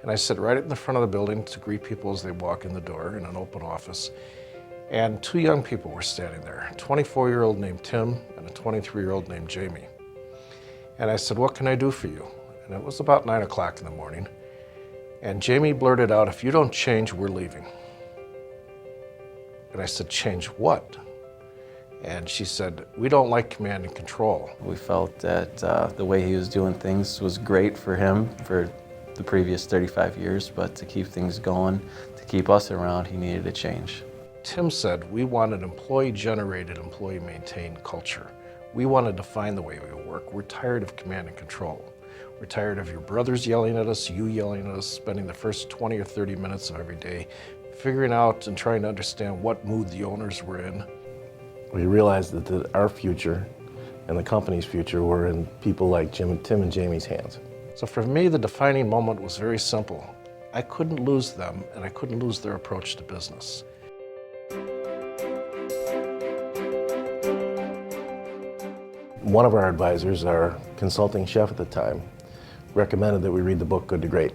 And I sit right in the front of the building to greet people as they walk in the door in an open office. And two young people were standing there, a 24-year-old named Tim and a 23-year-old named Jamie. And I said, "What can I do for you?" And it was about 9 o'clock in the morning. And Jamie blurted out, "If you don't change, we're leaving." And I said, "Change what?" And she said, "We don't like command and control." We felt that the way he was doing things was great for him for the previous 35 years, but to keep things going, to keep us around, he needed a change. Tim said, "We want an employee-generated, employee-maintained culture. We want to define the way we work. We're tired of command and control. We're tired of your brothers yelling at us, you yelling at us, spending the first 20 or 30 minutes of every day figuring out and trying to understand what mood the owners were in." We realized that our future and the company's future were in people like Tim and Jamie's hands. So for me, the defining moment was very simple. I couldn't lose them, and I couldn't lose their approach to business. One of our advisors, our consulting chef at the time, recommended that we read the book Good to Great.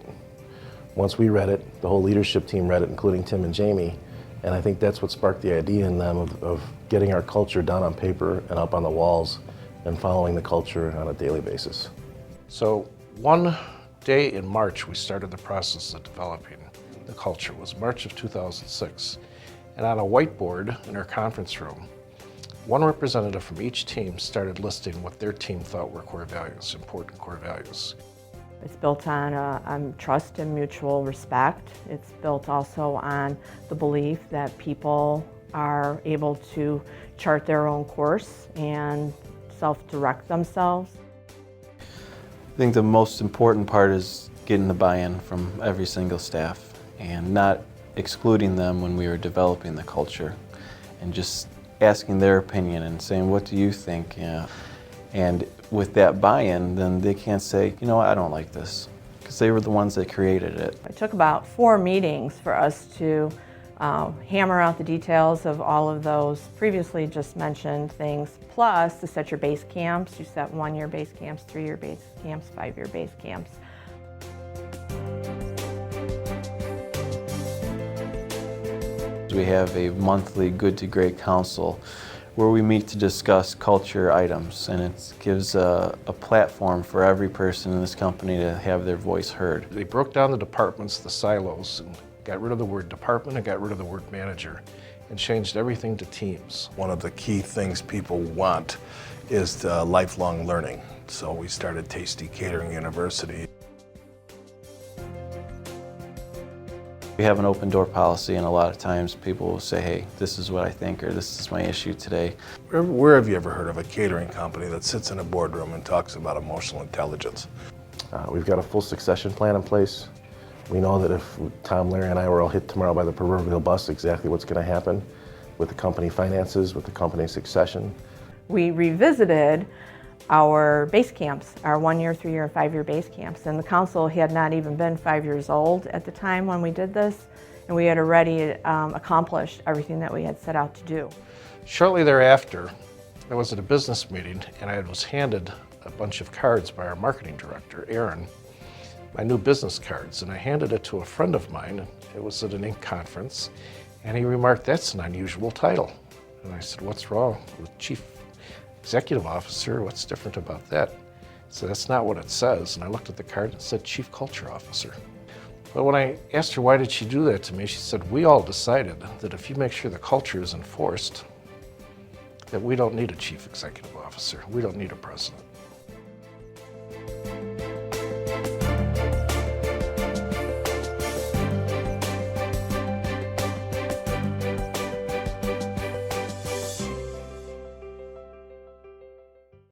Once we read it, the whole leadership team read it, including Tim and Jamie, and I think that's what sparked the idea in them of getting our culture down on paper and up on the walls and following the culture on a daily basis. So one day in March, we started the process of developing the culture. It was March of 2006. And on a whiteboard in our conference room, one representative from each team started listing what their team thought were core values, important core values. It's built on trust and mutual respect. It's built also on the belief that people are able to chart their own course and self-direct themselves. I think the most important part is getting the buy-in from every single staff and not excluding them when we were developing the culture, and just asking their opinion and saying, "What do you think?" And with that buy-in, then they can't say, "You know what, I don't like this," because they were the ones that created it. It took about 4 meetings for us to hammer out the details of all of those previously just mentioned things, plus to set your base camps. You set 1-year base camps, 3-year base camps, 5-year base camps. We have a monthly Good to Great Council where we meet to discuss culture items, and it gives a platform for every person in this company to have their voice heard. They broke down the departments, the silos, and got rid of the word department and got rid of the word manager and changed everything to teams. One of the key things people want is the lifelong learning. So we started Tasty Catering University. We have an open door policy, and a lot of times people will say, "Hey, this is what I think," or "This is my issue today." Where have you ever heard of a catering company that sits in a boardroom and talks about emotional intelligence? We've got a full succession plan in place. We know that if Tom, Larry, and I were all hit tomorrow by the proverbial bus, exactly what's going to happen with the company finances, with the company succession. We revisited our base camps, our 1-year, 3-year, and 5-year base camps. And the council had not even been 5 years old at the time when we did this, and we had already accomplished everything that we had set out to do. Shortly thereafter, I was at a business meeting and I was handed a bunch of cards by our marketing director, Aaron, my new business cards, and I handed it to a friend of mine. It was at an Inc. conference, and he remarked, "That's an unusual title." And I said, "What's wrong with Chief Executive Officer? What's different about that?" So that's not what it says. And I looked at the card and it said Chief Culture Officer. But when I asked her why did she do that to me, she said, "We all decided that if you make sure the culture is enforced, that we don't need a Chief Executive Officer. We don't need a president."